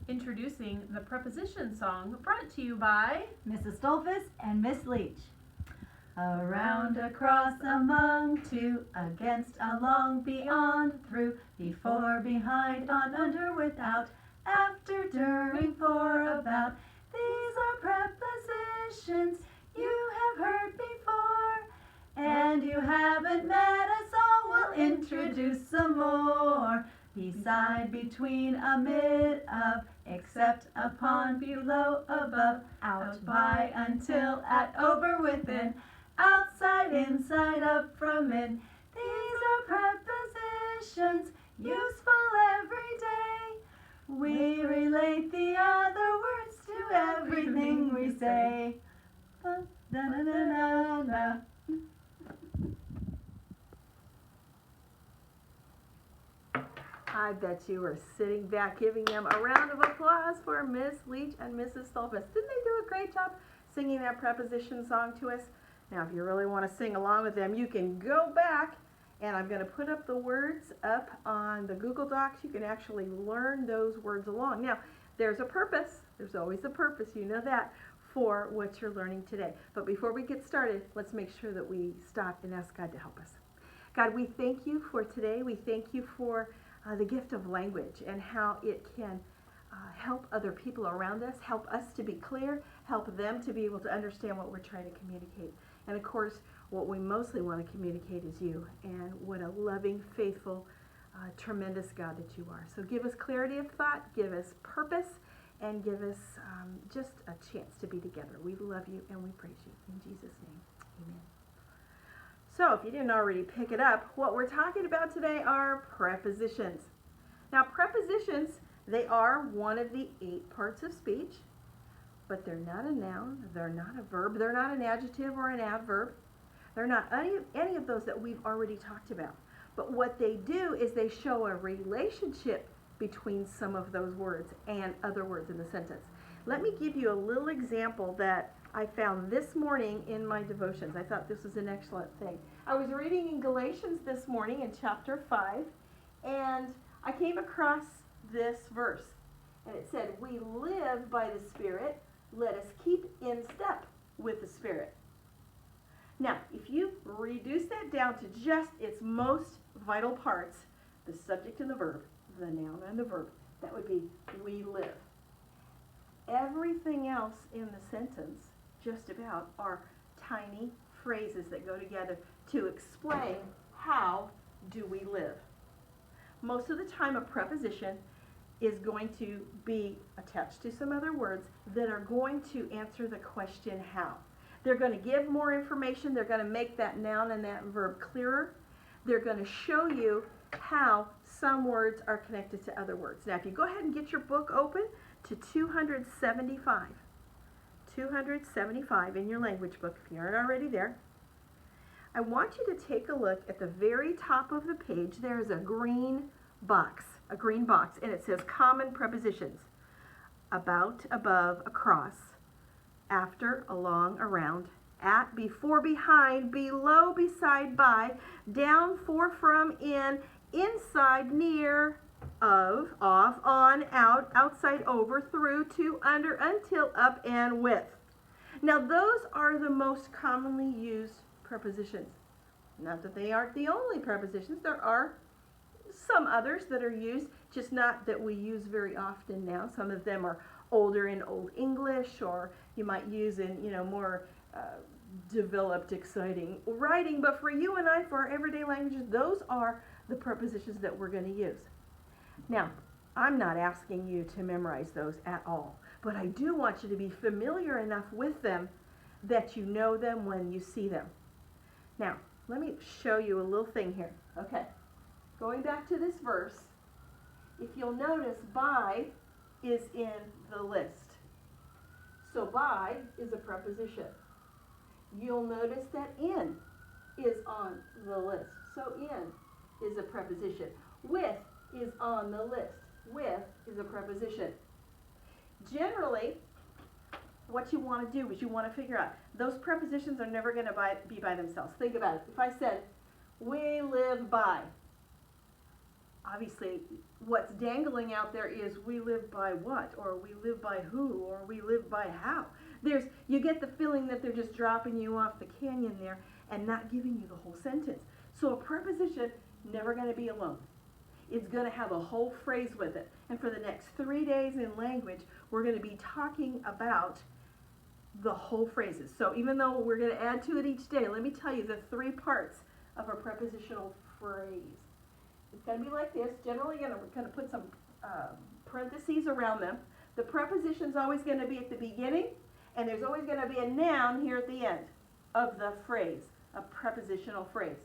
Introducing the Preposition song brought to you by Mrs. Stolfus and Miss Leach. Around, across, among, to, against, along, beyond, through, before, behind, on, under, without, after, during, for, about. These are prepositions you have heard before, and you haven't met us all. We'll introduce some more. Beside, between, amid, of, except, upon, below, above, out, by, until, at, over, within, outside, inside, up, from, in. These are prepositions useful every day. We relate the other words to everything we say. Da-na-na-na-na. I bet you were sitting back giving them a round of applause for Miss Leach and Mrs. Stolfus. Didn't they do a great job singing that preposition song to us? Now, if you really want to sing along with them, you can go back, and I'm going to put up the words up on the Google Docs. You can actually learn those words along. Now, there's a purpose. There's always a purpose, you know that, for what you're learning today. But before we get started, let's make sure that we stop and ask God to help us. God, we thank you for today. We thank you for the gift of language and how it can help other people around us, help us to be clear, help them to be able to understand what we're trying to communicate. And of course, what we mostly want to communicate is you, and what a loving, faithful, tremendous God that you are. So give us clarity of thought, give us purpose, and give us just a chance to be together. We love you and we praise you. In Jesus' name, amen. So if you didn't already pick it up, what we're talking about today are prepositions. Now, prepositions, they are one of the 8 parts of speech, but they're not a noun, they're not a verb, they're not an adjective or an adverb. They're not any of those that we've already talked about. But what they do is they show a relationship between some of those words and other words in the sentence. Let me give you a little example that I found this morning in my devotions. I thought this was an excellent thing. I was reading in Galatians this morning in chapter 5, and I came across this verse. And it said, "We live by the Spirit, let us keep in step with the Spirit." Now, if you reduce that down to just its most vital parts, the subject and the verb, the noun and the verb, that would be we live. Everything else in the sentence, just about, are tiny phrases that go together to explain how do we live. Most of the time, a preposition is going to be attached to some other words that are going to answer the question how. They're going to give more information. They're going to make that noun and that verb clearer. They're going to show you how some words are connected to other words. Now, if you go ahead and get your book open to 275 in your language book, if you aren't already there, I want you to take a look at the very top of the page. There's a green box, and it says common prepositions: about, above, across, after, along, around, at, before, behind, below, beside, by, down, for, from, in, inside, near, of, off, on, out, outside, over, through, to, under, until, up, and with. Now, those are the most commonly used prepositions. Not that they aren't the only prepositions. There are some others that are used, just not that we use very often now. Some of them are older in Old English, or you might use in, more developed, exciting writing. But for you and I, for our everyday languages, those are the prepositions that we're going to use. Now, I'm not asking you to memorize those at all, but I do want you to be familiar enough with them that you know them when you see them. Now, let me show you a little thing here. Okay, going back to this verse, if you'll notice, by is in the list. So by is a preposition. You'll notice that in is on the list. So in is a preposition. With is on the list. With is a preposition. Generally, what you want to do is you want to figure out those prepositions are never going to be by themselves. Think about it. If I said, we live by, obviously what's dangling out there is we live by what, or we live by who, or we live by how. You get the feeling that they're just dropping you off the canyon there and not giving you the whole sentence. So a preposition, never going to be alone. It's going to have a whole phrase with it. And for the next 3 days in language, we're going to be talking about the whole phrases. So even though we're going to add to it each day, let me tell you the 3 parts of a prepositional phrase. It's going to be like this. Generally, we're going to put some parentheses around them. The preposition's always going to be at the beginning, and there's always going to be a noun here at the end of the phrase, a prepositional phrase.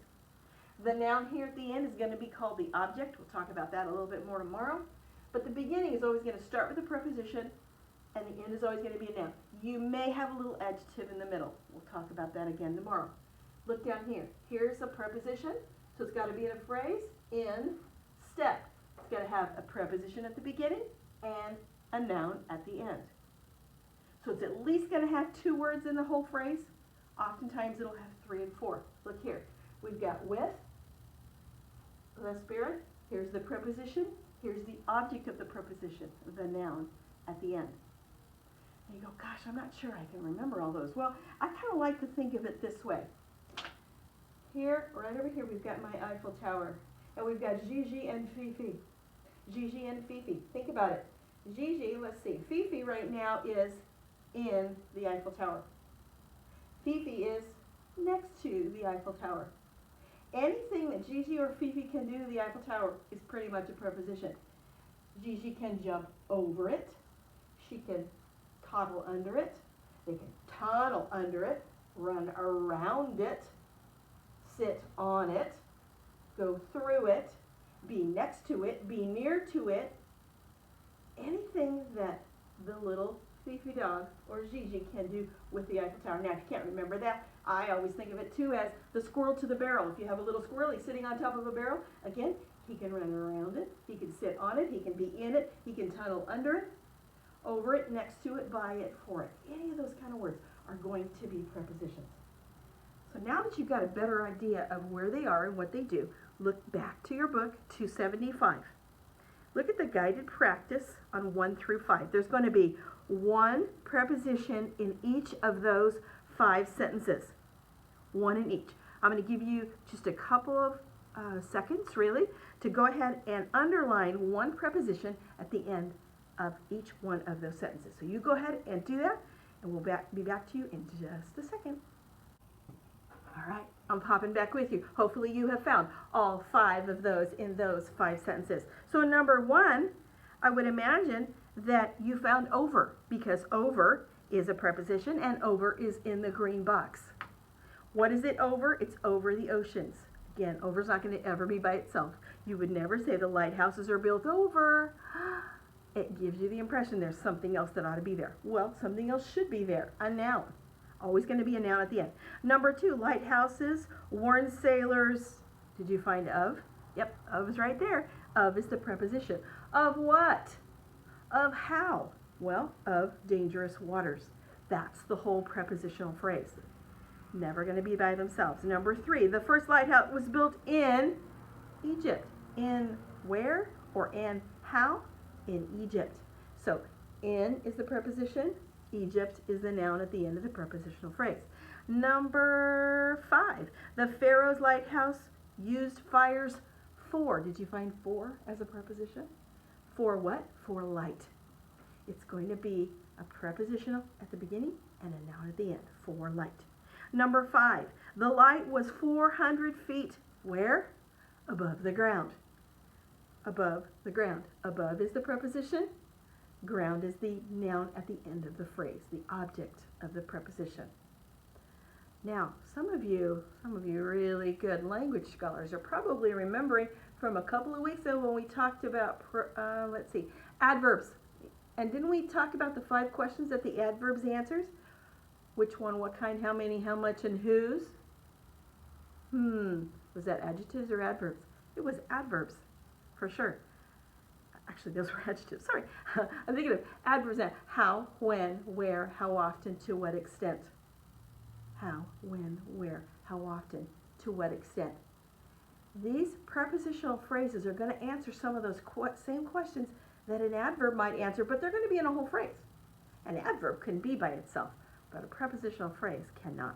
The noun here at the end is going to be called the object. We'll talk about that a little bit more tomorrow. But the beginning is always going to start with a preposition, and the end is always going to be a noun. You may have a little adjective in the middle. We'll talk about that again tomorrow. Look down here. Here's a preposition, so it's got to be in a phrase, in, step. It's got to have a preposition at the beginning and a noun at the end. So it's at least going to have 2 words in the whole phrase. Oftentimes it'll have 3 and 4. Look here. We've got with, the spirit. Here's the preposition. Here's the object of the preposition, the noun at the end. And you go, gosh, I'm not sure I can remember all those. Well, I kind of like to think of it this way. Here, right over here, we've got my Eiffel Tower. And we've got Gigi and Fifi. Gigi and Fifi. Think about it. Gigi, let's see. Fifi right now is in the Eiffel Tower. Fifi is next to the Eiffel Tower. Anything that Gigi or Fifi can do to the Eiffel Tower is pretty much a preposition. Gigi can jump over it. She can toddle under it. They can tunnel under it, run around it, sit on it, go through it, be next to it, be near to it. Anything that the little Fifi dog or Gigi can do with the Eiffel Tower. Now, if you can't remember that, I always think of it too as the squirrel to the barrel. If you have a little squirrel, he's sitting on top of a barrel. Again, he can run around it, he can sit on it, he can be in it, he can tunnel under it, over it, next to it, by it, for it. Any of those kind of words are going to be prepositions. So now that you've got a better idea of where they are and what they do, look back to your book, 275. Look at the guided practice on 1 through 5. There's going to be 1 preposition in each of those 5 sentences. 1 in each. I'm going to give you just a couple of seconds, really, to go ahead and underline 1 preposition at the end of each one of those sentences. So you go ahead and do that, and we'll be back to you in just a second. All right, I'm popping back with you. Hopefully you have found all 5 of those in those 5 sentences. So number 1, I would imagine that you found over, because over is a preposition and over is in the green box. What is it over? It's over the oceans. Again, over is not going to ever be by itself. You would never say the lighthouses are built over. It gives you the impression there's something else that ought to be there. Well, something else should be there, a noun. Always going to be a noun at the end. Number 2, lighthouses, warn sailors. Did you find of? Yep, of is right there. Of is the preposition. Of what? Of how? Well, of dangerous waters. That's the whole prepositional phrase. Never going to be by themselves. Number 3, the first lighthouse was built in Egypt. In where or in how? In Egypt. So, in is the preposition. Egypt is the noun at the end of the prepositional phrase. Number 5, the Pharaoh's lighthouse used fires for. Did you find for as a preposition? For what? For light. It's going to be a prepositional at the beginning and a noun at the end. For light. Number 5, the light was 400 feet where? Above the ground. Above the ground. Above is the preposition. Ground is the noun at the end of the phrase, the object of the preposition. Now, some of you really good language scholars are probably remembering from a couple of weeks ago when we talked about, adverbs. And didn't we talk about the 5 questions that the adverbs answers? Which one, what kind, how many, how much, and whose? Was that adjectives or adverbs? It was adverbs, for sure. Actually, those were adjectives. Sorry. I'm thinking of adverbs now. How, when, where, how often, to what extent. How, when, where, how often, to what extent. these prepositional phrases are going to answer some of those same questions that an adverb might answer, but they're going to be in a whole phrase. An adverb can be by itself, but a prepositional phrase cannot.